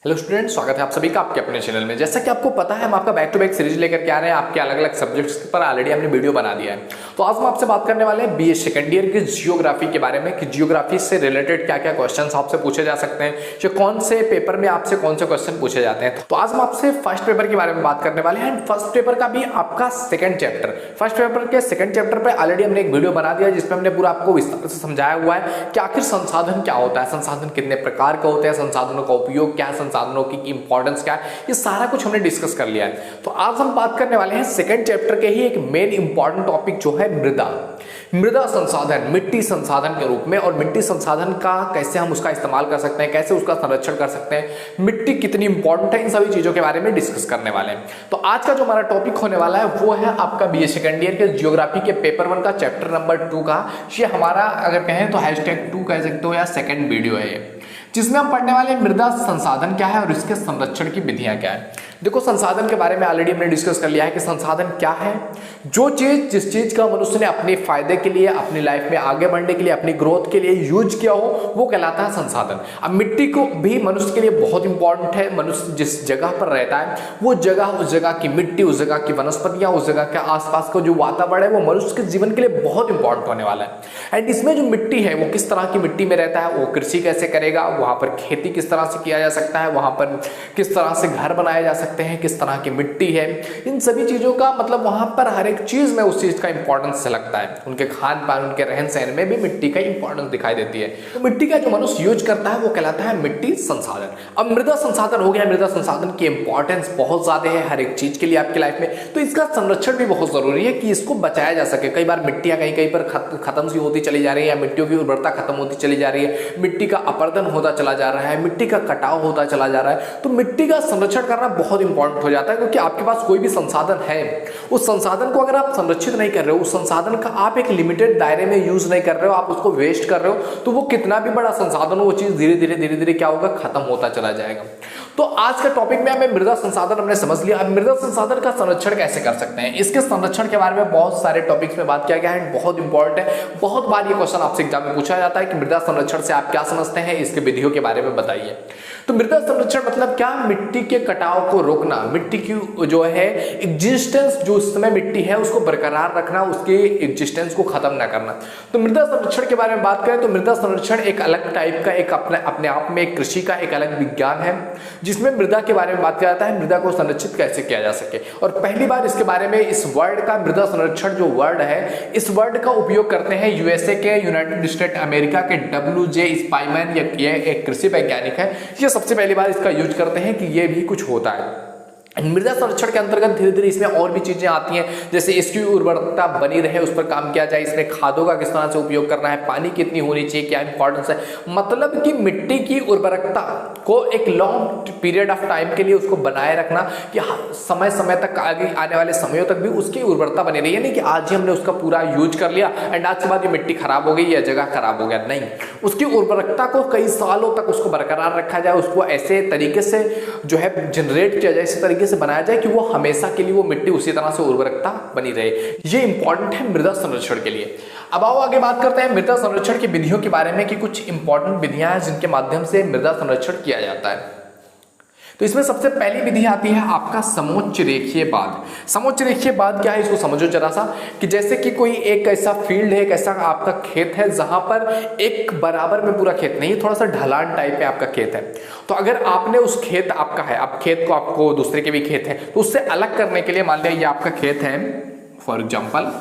Hello student, स्वागत है आप सभी का आपके अपने चैनल में। जैसा कि आपको पता है, हम आपका बैक टू बैक सीरीज लेकर के आ रहे हैं। आपके अलग अलग सब्जेक्ट्स पर ऑलरेडी हमने वीडियो बना दिया है। तो आज हम आपसे बात करने वाले हैं बीए सेकंड ईयर की जियोग्राफी के बारे में कि जियोग्राफी से रिलेटेड क्या क्या क्वेश्चंस आपसे पूछे जा सकते हैं, जो कौन से पेपर में आपसे कौन से क्वेश्चन पूछे जाते हैं। तो आज हम आपसे फर्स्ट पेपर के बारे में बात करने वाले हैं। फर्स्ट पेपर का भी आपका सेकंड चैप्टर, फर्स्ट पेपर के सेकंड चैप्टर पर ऑलरेडी हमने एक वीडियो बना दिया जिसमें हमने पूरा आपको विस्तार से समझाया हुआ है कि आखिर संसाधन क्या होता है, संसाधन कितने प्रकार के होते हैं, संसाधनों का उपयोग क्या है, संसाधनों की इंपॉर्टेंस क्या है, ये सारा कुछ हमने डिस्कस कर लिया है। तो आज हम बात करने वाले हैं सेकंड चैप्टर के ही एक मेन इंपॉर्टेंट टॉपिक जो है मृदा संसाधन, मिट्टी संसाधन के रूप में। और मिट्टी संसाधन का कैसे हम उसका इस्तेमाल कर सकते हैं, कैसे उसका संरक्षण कर सकते हैं, मिट्टी कितनी इंपॉर्टेंट है, इन सभी चीजों के बारे में डिस्कस करने वाले हैं। तो आज का जो हमारा टॉपिक होने वाला है वो है आपका बीए सेकंड ईयर के जियोग्राफी के पेपर 1 का चैप्टर नंबर 2 का। ये हमारा अगर कहें तो #2 कह सकते हो या सेकंड वीडियो है ये, जिसमें हम पढ़ने वाले मृदा संसाधन क्या है और इसके संरक्षण की विधियां क्या है। देखो, संसाधन के बारे में ऑलरेडी हमने डिस्कस कर लिया है कि संसाधन क्या है। जो चीज जिस चीज का मनुष्य ने अपने फायदे के लिए, अपनी लाइफ में आगे बढ़ने के लिए, अपनी ग्रोथ के लिए यूज किया हो, वो कहलाता है संसाधन। अब मिट्टी को भी मनुष्य के लिए बहुत इंपॉर्टेंट है। मनुष्य जिस जगह पर रहता है वो जगह, उस जगह की मिट्टी, उस जगह की वनस्पतियां, उस जगह के आसपास का जो वातावरण है वो मनुष्य के जीवन के लिए बहुत इंपॉर्टेंट होने वाला है। एंड इसमें जो मिट्टी है वो किस तरह की मिट्टी में रहता है, वो कृषि कैसे करेगा, वहां पर खेती किस तरह से किया जा सकता है, वहां पर किस तरह से घर बनाए जा सकते हैं, किस तरह की मिट्टी है, इन सभी चीजों का मतलब वहां पर हर एक चीज में उस चीज का इंपॉर्टेंस लगता है। उनके खान पान, उनके रहन सहन में भी मिट्टी का इंपॉर्टेंस दिखाई देती है। तो मिट्टी का जो मनुष्य यूज करता है वो कहलाता है मिट्टी संसाधन। अब मृदा संसाधन हो गया, मृदा संसाधन की इंपॉर्टेंस बहुत ज्यादा है हर एक चीज के लिए आपकी लाइफ में। तो इसका संरक्षण भी बहुत जरूरी है कि इसको बचाया जा सके। कई बार मिट्टियां कहीं कहीं पर खत्म सी होती चली जा रही है, या मिट्टियों की उर्वरता खत्म होती चली जा रही है, मिट्टी का अपरदन होता चला जा रहा है, मिट्टी का कटाव होता चला जा रहा है। तो मिट्टी का संरक्षण करना बहुत इंपॉर्टेंट हो जाता है, क्योंकि आपके पास कोई भी संसाधन है, उस संसाधन को अगर आप संरक्षित नहीं कर रहे हो, उस संसाधन का आप एक लिमिटेड दायरे में यूज नहीं कर रहे हो, आप उसको वेस्ट कर रहे हो, तो वो कितना भी बड़ा संसाधन हो, वो चीज धीरे धीरे क्या होगा, खत्म होता चला जाएगा। तो आज के टॉपिक में हमें मृदा संसाधन हमने समझ लिया। अब मृदा संसाधन का संरक्षण कैसे कर सकते हैं, इसके संरक्षण के बारे में बहुत सारे टॉपिक्स में बात किया गया है, बहुत इंपॉर्टेंट है। बहुत बार ये क्वेश्चन आपसे एग्जाम में पूछा जाता है कि मृदा संरक्षण से आप क्या समझते हैं, इसके विधियों के बारे में बताइए। तो मृदा संरक्षण मतलब क्या, मिट्टी के कटाव को रोकना, मिट्टी की जो है एग्जिस्टेंस, जो उस समय मिट्टी है उसको बरकरार रखना, उसके एग्जिस्टेंस को खत्म ना करना। तो मृदा संरक्षण के बारे में बात करें तो मृदा संरक्षण एक अलग टाइप का, एक अपने आप में एक कृषि का एक अलग विज्ञान है, जिसमें मृदा के बारे में बात किया जाता है, मृदा को संरक्षित कैसे किया जा सके। और पहली बार इसके बारे में इस वर्ड का, मृदा संरक्षण जो वर्ड है, इस वर्ड का उपयोग करते हैं यूएसए के, यूनाइटेड स्टेट अमेरिका के WJ स्पाइमैन, ये एक कृषि वैज्ञानिक है। ये सबसे पहली बार इसका यूज करते हैं कि ये भी कुछ होता है। मृदा संरक्षण के अंतर्गत धीरे धीरे इसमें और भी चीजें आती हैं, जैसे इसकी उर्वरकता बनी रहे उस पर काम किया जाए, इसमें खादों का किस तरह से उपयोग करना है, पानी कितनी होनी चाहिए, क्या इंपॉर्टेंस है, मतलब कि मिट्टी की उर्वरकता को एक लॉन्ग पीरियड ऑफ टाइम के लिए उसको बनाए रखना, कि समय समय तक, आगे आने वाले समयों तक भी उसकी उर्वरता बनी रही है। नहीं कि आज ही हमने उसका पूरा यूज कर लिया एंड आज के बाद ये मिट्टी खराब हो गई या जगह खराब हो गया, नहीं, उसकी उर्वरकता को कई सालों तक उसको बरकरार रखा जाए, उसको ऐसे तरीके से जो है जनरेट किया जाए, इस तरीके से बनाया जाए कि वो हमेशा के लिए वो मिट्टी उसी तरह से उर्वरकता बनी रहे। ये इंपॉर्टेंट है मृदा संरक्षण के लिए। अब आओ आगे बात करते हैं मृदा संरक्षण की विधियों के बारे में कि कुछ इंपॉर्टेंट विधियां हैं जिनके माध्यम से मृदा संरक्षण किया जाता है। तो इसमें सबसे पहली विधि आती है आपका समोच्च रेखीय बांध। समोच्च रेखीय बांध क्या है, इसको समझो जरा सा, कि जैसे कि कोई एक ऐसा फील्ड है, एक ऐसा आपका खेत है जहां पर एक बराबर में पूरा खेत नहीं, थोड़ा सा ढलान टाइप में आपका खेत है। तो अगर आपने उस खेत आपका है, अब खेत को आपको दूसरे के भी खेत है, तो उससे अलग करने के लिए मान लिया ये आपका खेत है फॉर एग्जाम्पल,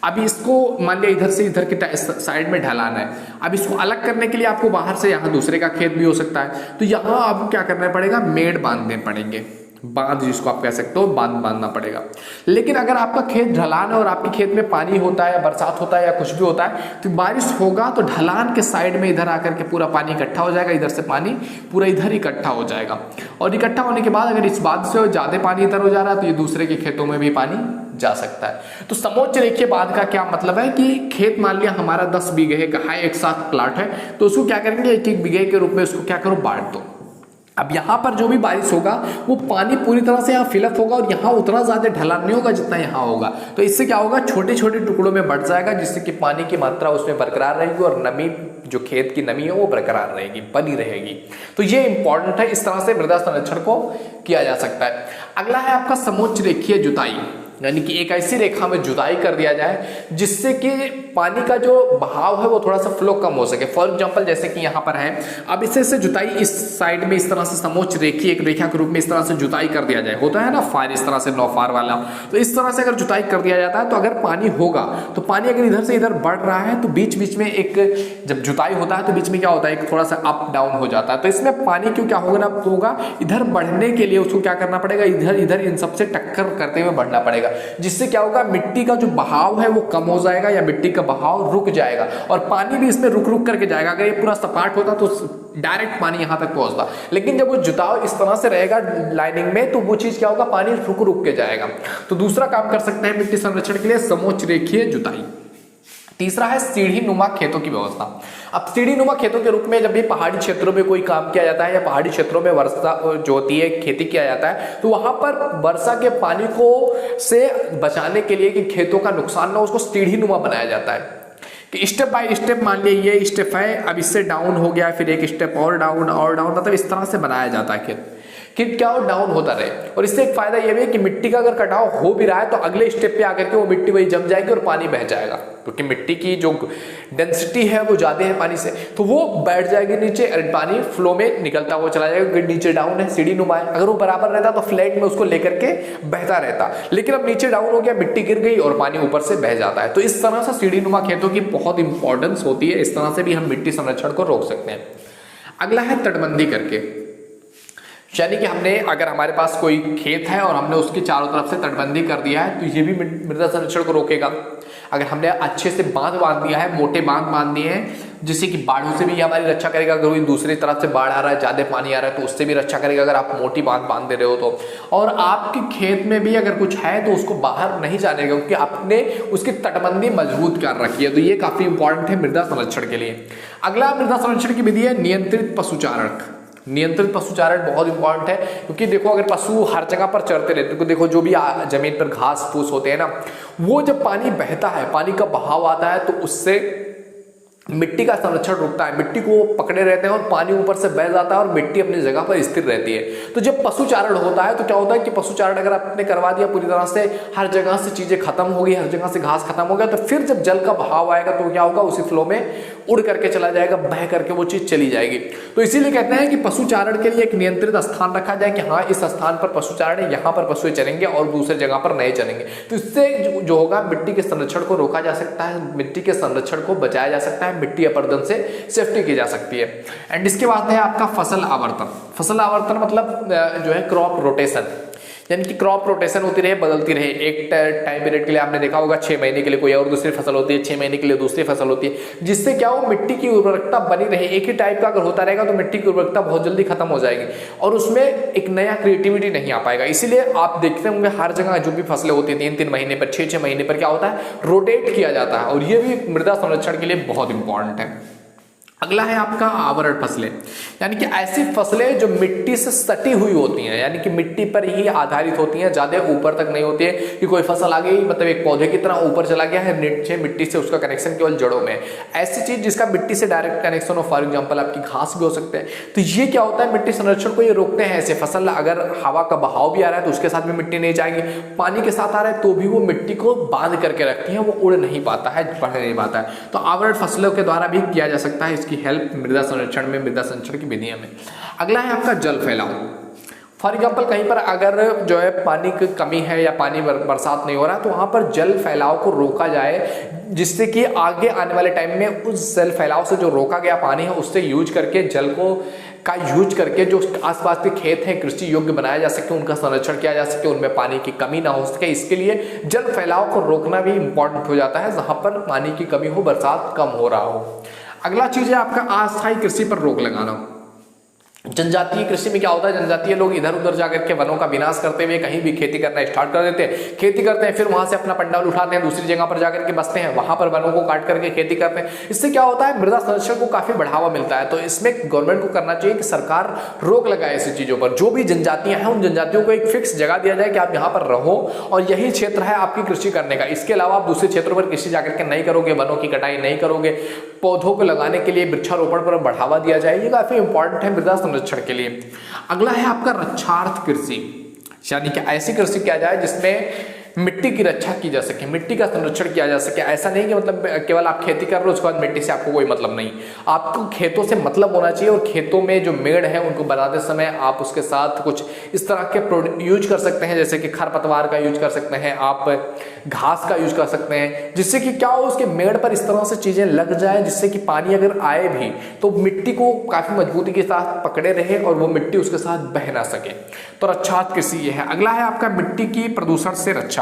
अभी इसको मान लिया इधर से इधर के साइड में ढलान है, अब इसको अलग करने के लिए आपको बाहर से यहाँ दूसरे का खेत भी हो सकता है, तो यहाँ आपको क्या करना पड़ेगा, मेड़ बांधने पड़ेंगे, बांध जिसको आप कह सकते हो, बांध बांधना पड़ेगा। लेकिन अगर आपका खेत ढलान है और आपके खेत में पानी होता है, बरसात होता है या कुछ भी होता है, तो बारिश होगा तो ढलान के साइड में इधर आकर के पूरा पानी इकट्ठा हो जाएगा, इधर से पानी पूरा इधर इकट्ठा हो जाएगा। और इकट्ठा होने के बाद अगर इस बात से ज्यादा पानी इधर हो जा रहा है तो ये दूसरे के खेतों में भी पानी जा सकता है। तो समोच्च रेखीय बांध का क्या मतलब है कि खेत मान लिया हमारा 10 बीघे का है, एक साथ प्लाट है, तो उसको क्या करेंगे, एक एक बीघे के रूप में उसको क्या करो, बांट दो। अब यहाँ पर जो भी बारिश होगा वो पानी पूरी तरह से यहाँ फिलअप होगा और यहाँ उतना ज्यादा ढलान नहीं होगा जितना यहाँ होगा। तो इससे क्या होगा, छोटे छोटे टुकड़ों में बढ़ जाएगा, जिससे कि पानी की मात्रा उसमें बरकरार रहेगी और नमी जो खेत की नमी है वो बरकरार रहेगी, बनी रहेगी। तो ये इंपॉर्टेंट है, इस तरह से मृदा संरक्षण को किया जा सकता है। अगला है आपका समोच्च रेखीय जुताई, यानी कि एक ऐसी रेखा में जुताई कर दिया जाए जिससे कि पानी का जो बहाव है वो थोड़ा सा फ्लो कम हो सके। फॉर एग्जांपल जैसे कि यहाँ पर है, अब इससे से जुताई इस साइड में इस तरह से समोच्च रेखीय एक रेखा के रूप में इस तरह से जुताई कर दिया जाए, होता है ना फार इस तरह से नौफार वाला, तो इस तरह से अगर जुताई कर दिया जाता है तो अगर पानी होगा तो पानी अगर इधर से इधर बढ़ रहा है तो बीच बीच में एक, जब जुताई होता है तो बीच में क्या होता है, एक थोड़ा सा अप डाउन हो जाता है। तो इसमें पानी क्यों क्या होगा इधर बढ़ने के लिए उसको क्या करना पड़ेगा, इधर इधर इन सबसे टक्कर करते हुए बढ़ना पड़ेगा, जिससे क्या होगा मिट्टी का जो बहाव है वो कम हो जाएगा या मिट्टी का बहाव रुक जाएगा और पानी भी इसमें रुक रुक करके जाएगा। अगर ये पूरा सपाट होता तो डायरेक्ट पानी यहां तक पहुंचता, लेकिन जब वो जुताव इस तरह से रहेगा लाइनिंग में तो वो चीज क्या होगा, पानी रुक रुक के जाएगा। तो दूसरा काम कर सकते हैं मिट्टी संरक्षण के लिए समोच्च रेखीय जुताई। तीसरा है सीढ़ी नुमा खेतों की व्यवस्था। अब सीढ़ी नुमा खेतों के रूप में जब भी पहाड़ी क्षेत्रों में कोई काम किया जाता है या पहाड़ी क्षेत्रों में वर्षा जो होती है खेती किया जाता है तो वहां पर वर्षा के पानी को से बचाने के लिए कि खेतों का नुकसान ना, उसको सीढ़ी नुमा बनाया जाता है कि स्टेप बाय स्टेप, मान लिया ये स्टेप है, अब इससे डाउन हो गया, फिर एक स्टेप और डाउन, मतलब इस तरह से बनाया जाता है खेत कि क्या वो डाउन होता रहे। और इससे एक फायदा ये भी है कि मिट्टी का अगर कटाव हो भी रहा है तो अगले स्टेप पे आकर के वो मिट्टी वही जम जाएगी और पानी बह जाएगा, क्योंकि मिट्टी की जो डेंसिटी है वो ज्यादा है पानी से, तो वो बैठ जाएगी नीचे और पानी फ्लो में निकलता हुआ चला जाएगा, क्योंकि नीचे डाउन है, सीढ़ी नुमा है। अगर वो बराबर रहता तो फ्लैट में उसको लेकर के बहता रहता, लेकिन अब नीचे डाउन हो गया, मिट्टी गिर गई और पानी ऊपर से बह जाता है। तो इस तरह से सीढ़ी नुमा खेतों की बहुत इंपॉर्टेंस होती है, इस तरह से भी हम मिट्टी संरक्षण को रोक सकते हैं। अगला है तटबंदी करके, यानी कि हमने अगर हमारे पास कोई खेत है और हमने उसके चारों तरफ से तटबंदी कर दिया है तो ये भी मृदा संरक्षण को रोकेगा। अगर हमने अच्छे से बांध दिया है, मोटे बांध बांध दिए हैं, जिससे कि बाढ़ों से भी हमारी रक्षा करेगा। अगर कोई दूसरी तरफ से बाढ़ आ रहा है, ज्यादा पानी आ रहा है तो उससे भी रक्षा करेगा अगर आप मोटी बांध दे रहे हो तो। और आपके खेत में भी अगर कुछ है तो उसको बाहर नहीं जाने देगा, क्योंकि आपने उसकी तटबंदी मजबूत कर रखी है। तो ये काफी इंपॉर्टेंट है मृदा संरक्षण के लिए। अगला मृदा संरक्षण की विधि है नियंत्रित पशुचारण। नियंत्रित पशुचारण बहुत इंपॉर्टेंट है, क्योंकि देखो अगर पशु हर जगह पर चरते रहते तो देखो जो भी जमीन पर घास फूस होते हैं ना, वो जब पानी बहता है, पानी का बहाव आता है तो उससे मिट्टी का संरक्षण रुकता है, मिट्टी को पकड़े रहते हैं और पानी ऊपर से बह जाता है और मिट्टी अपनी जगह पर स्थिर रहती है। तो जब पशुचारण होता है तो क्या होता है कि पशुचारण अगर आपने करवा दिया पूरी तरह से, हर जगह से चीजें खत्म हो गई, हर जगह से घास खत्म हो गया, तो फिर जब जल का बहाव आएगा तो क्या होगा, उसी फ्लो में उड़ करके चला जाएगा, बह करके वो चीज चली जाएगी। तो इसीलिए कहते हैं कि पशुचारण के लिए एक नियंत्रित स्थान रखा जाए कि हाँ इस स्थान पर पशुचारण है, यहाँ पर पशु चरेंगे और दूसरे जगह पर नहीं चरेंगे। तो इससे जो होगा मिट्टी के संरक्षण को रोका जा सकता है, मिट्टी के संरक्षण को बचाया जा सकता है, मिट्टी अपरदन से सेफ्टी की जा सकती है। एंड इसके बाद है आपका फसल आवर्तन। फसल आवर्तन मतलब जो है क्रॉप रोटेशन, यानी कि क्रॉप रोटेशन होती रहे, बदलती रहे। एक टाइम पीरियड के लिए आपने देखा होगा 6 महीने के लिए कोई और दूसरी फसल होती है, 6 महीने के लिए दूसरी फसल होती है, जिससे क्या हो मिट्टी की उर्वरकता बनी रहे। एक ही टाइप का अगर होता रहेगा तो मिट्टी की उर्वरकता बहुत जल्दी खत्म हो जाएगी और उसमें एक नया क्रिएटिविटी नहीं आ पाएगा। इसीलिए आप देखते होंगे हर जगह जो भी फसलें होती है 3-3 महीने पर, 6-6 महीने पर क्या होता है, रोटेट किया जाता है, और ये भी मृदा संरक्षण के लिए बहुत इंपॉर्टेंट है। अगला है आपका आवरण फसलें, यानी कि ऐसी फसलें जो मिट्टी से सटी हुई होती हैं, यानी कि मिट्टी पर ही आधारित होती हैं, ज्यादा ऊपर तक नहीं होती है कि कोई फसल आ गई मतलब एक पौधे की तरह ऊपर चला गया है, नीचे मिट्टी से उसका कनेक्शन केवल जड़ों में। ऐसी चीज जिसका मिट्टी से डायरेक्ट कनेक्शन हो, फॉर एग्जाम्पल आपकी घास भी हो सकते हैं। तो ये क्या होता है, मिट्टी संरक्षण को ये रोकते हैं। ऐसे फसल अगर हवा का बहाव भी आ रहा है तो उसके साथ भी मिट्टी नहीं जाएगी, पानी के साथ आ रहा है तो भी वो मिट्टी को बांध करके रखती है, वो उड़ नहीं पाता है, बढ़ नहीं पाता है। तो आवरण फसलों के द्वारा भी किया जा सकता है, हेल्प मृदा संरक्षण में, मृदा संरक्षण की विधियों में। अगला है आपका जल फैलाव। फॉर एग्जाम्पल कहीं पर अगर जो है पानी की कमी है या पानी बरसात नहीं हो रहा तो वहां पर जल फैलाव को रोका जाए, जिससे कि आगे आने वाले टाइम में उस जल फैलाव से जो रोका गया पानी है उससे यूज करके जल को का यूज करके जो आसपास के खेत हैं कृषि योग्य बनाया जा सके, उनका संरक्षण किया जा सके, उनमें पानी की कमी ना हो सके। इसके लिए जल फैलाव को रोकना भी इंपॉर्टेंट हो जाता है, जहां पर पानी की कमी हो, बरसात कम हो रहा हो। अगला चीज है आपका अस्थायी कृषि पर रोक लगाना। जनजातीय कृषि में क्या होता है, जनजातीय लोग इधर उधर जाकर के वनों का विनाश करते हुए कहीं भी खेती करना स्टार्ट कर देते हैं, खेती करते हैं, फिर वहां से अपना पंडाल उठाते हैं, दूसरी जगह पर जाकर के बसते हैं, वहां पर वनों को काट करके खेती करते हैं। इससे क्या होता है, मृदा संरक्षण को काफी बढ़ावा मिलता है। तो इसमें गवर्नमेंट को करना चाहिए कि सरकार रोक लगाए ऐसी चीजों पर। जो भी जनजातियां हैं उन जनजातियों को एक फिक्स जगह दिया जाए कि आप यहाँ पर रहो और यही क्षेत्र है आपकी कृषि करने का, इसके अलावा आप दूसरे क्षेत्रों पर कृषि जाकर के नहीं करोगे, वनों की कटाई नहीं करोगे, पौधों को लगाने के लिए वृक्षारोपण पर बढ़ावा दिया जाए। ये काफी इंपॉर्टेंट है मृदा संरक्षण के लिए। अगला है आपका रक्षार्थ कृषि, यानी कि ऐसी कृषि किया जाए जिसमें मिट्टी की रक्षा की जा सके, मिट्टी का संरक्षण किया जा सके। ऐसा नहीं कि मतलब केवल आप खेती कर रहे हो उसके बाद मिट्टी से आपको कोई मतलब नहीं, आपको खेतों से मतलब होना चाहिए। और खेतों में जो मेड़ है उनको बनाते समय आप उसके साथ कुछ इस तरह के यूज कर सकते हैं, जैसे कि खरपतवार का यूज कर सकते हैं, आप घास का यूज कर सकते हैं, जिससे कि क्या हो उसके मेड़ पर इस तरह से चीजें लग जाए जिससे कि पानी अगर आए भी तो मिट्टी को काफी मजबूती के साथ पकड़े रहे और वो मिट्टी उसके साथ बह ना सके। तो रक्षार्थ कृषि ये है। अगला है आपका मिट्टी की प्रदूषण से रक्षा।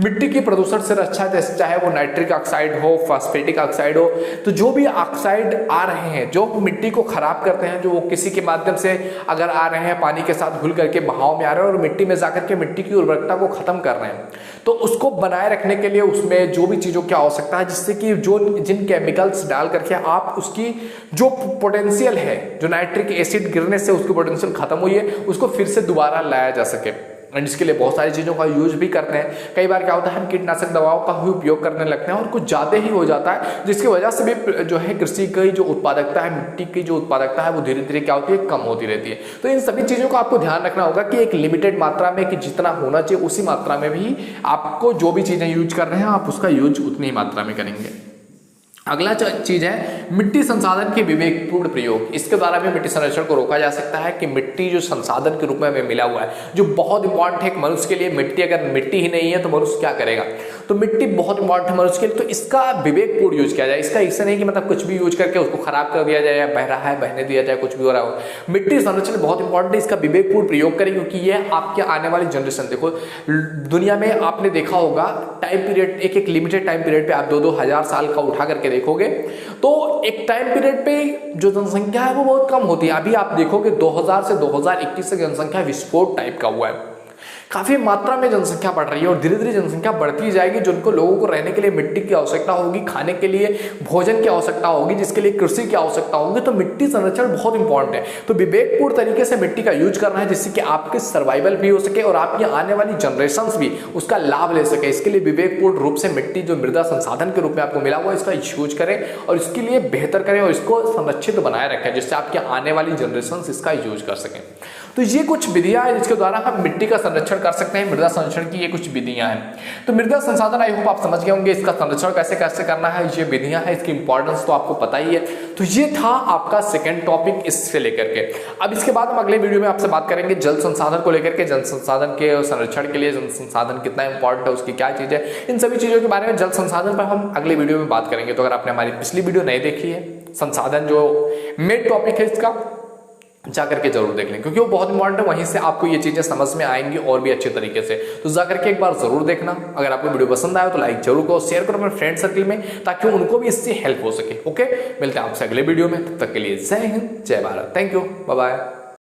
मिट्टी की प्रदूषण से रक्षा, जैसे चाहे वो नाइट्रिक ऑक्साइड हो, फास्फेटिक ऑक्साइड हो, तो जो भी ऑक्साइड आ रहे हैं जो मिट्टी को खराब करते हैं, जो वो किसी के माध्यम से अगर आ रहे हैं पानी के साथ घुल करके बहाव में आ रहे हैं और मिट्टी में जाकर के मिट्टी की उर्वरकता को खत्म कर रहे हैं, तो उसको बनाए रखने के लिए उसमें जो भी चीजों की आवश्यकता है, जिससे कि जो जिन केमिकल्स डाल करके आप उसकी जो पोटेंशियल है, जो नाइट्रिक एसिड गिरने से उसकी पोटेंशियल खत्म हुई है, उसको फिर से दोबारा लाया जा सके। एंड इसके लिए बहुत सारी चीज़ों का यूज भी करते हैं। कई बार क्या होता है हम कीटनाशक दवाओं का भी उपयोग करने लगते हैं और कुछ ज़्यादा ही हो जाता है, जिसकी वजह से भी जो है कृषि की जो उत्पादकता है, मिट्टी की जो उत्पादकता है वो धीरे धीरे क्या होती है, कम होती रहती है। तो इन सभी चीज़ों का आपको ध्यान रखना होगा कि एक लिमिटेड मात्रा में, कि जितना होना चाहिए उसी मात्रा में भी आपको जो भी चीज़ें यूज कर रहे हैं आप उसका यूज उतनी ही मात्रा में करेंगे। अगला चीज है मिट्टी संसाधन के विवेकपूर्ण प्रयोग। इसके द्वारा भी मिट्टी संरक्षण को रोका जा सकता है कि मिट्टी जो संसाधन के रूप में हमें मिला हुआ है, जो बहुत इंपॉर्टेंट है एक मनुष्य के लिए। मिट्टी अगर मिट्टी ही नहीं है तो मनुष्य क्या करेगा, तो मिट्टी बहुत इंपॉर्टेंट है मनुष्य के लिए। तो इसका विवेकपूर्ण यूज किया जाए। इसका इससे नहीं कि मतलब कुछ भी यूज करके उसको खराब कर दिया जाए या बह रहा है बहने दिया जाए, कुछ भी हो रहा हो। मिट्टी संरक्षण बहुत इंपॉर्टेंट है, इसका विवेकपूर्ण प्रयोग करें क्योंकि ये आपके आने वाली जनरेशन, देखो दुनिया में आपने देखा होगा टाइम पीरियड, एक लिमिटेड टाइम पीरियड पे आप 2-2 हजार साल का उठा करके देखोगे तो एक टाइम पीरियड पे जो जनसंख्या है वो बहुत कम होती है। अभी आप देखोगे 2000 से 2021 तक जनसंख्या विस्फोट टाइप का हुआ है, काफी मात्रा में जनसंख्या बढ़ रही है और धीरे धीरे जनसंख्या बढ़ती जाएगी। जिनको लोगों को रहने के लिए मिट्टी की आवश्यकता होगी, खाने के लिए भोजन की आवश्यकता होगी, जिसके लिए कृषि की आवश्यकता होगी, तो मिट्टी संरक्षण बहुत इंपॉर्टेंट है। तो विवेकपूर्ण तरीके से मिट्टी का यूज करना है जिससे कि आपके सर्वाइवल भी हो सके और आपकी आने वाली जनरेशंस भी उसका लाभ ले सके। इसके लिए विवेकपूर्ण रूप से मिट्टी जो मृदा संसाधन के रूप में आपको मिला हुआ है इसका यूज करें और इसके लिए बेहतर करें और इसको संरक्षित बनाए रखें जिससे आपकी आने वाली जनरेशंस इसका यूज कर सकें। तो ये कुछ विधियां हैं जिसके द्वारा हम मिट्टी का संरक्षण कर सकते हैं। मृदा संरक्षण की ये कुछ विधियां हैं। तो मृदा संसाधन आई होप आप समझ गए होंगे, इसका संरक्षण कैसे कैसे करना है, ये विधियां हैं, इसकी इंपॉर्टेंस तो आपको पता ही है। तो ये था आपका सेकंड टॉपिक इससे लेकर के। अब इसके बाद हम अगले वीडियो में आपसे बात करेंगे जल संसाधन को लेकर के, जल संसाधन के संरक्षण के लिए जल संसाधन कितना इंपॉर्टेंट है, उसकी क्या चीज है, इन सभी चीजों के बारे में जल संसाधन पर हम अगले वीडियो में बात करेंगे। तो अगर आपने हमारी पिछली वीडियो नहीं देखी है, संसाधन जो मेन टॉपिक है इसका, जाकर के जरूर देख लें क्योंकि वो बहुत इंपॉर्टेंट है। वहीं से आपको ये चीजें समझ में आएंगी और भी अच्छे तरीके से। तो जाकर के एक बार जरूर देखना। अगर आपको वीडियो पसंद आया तो लाइक जरूर करो, शेयर करो अपने फ्रेंड सर्कल में ताकि उनको भी इससे हेल्प हो सके। ओके, मिलते हैं आपसे अगले वीडियो में, तब तक के लिए जय हिंद, जय Bharat, thank you, bye bye.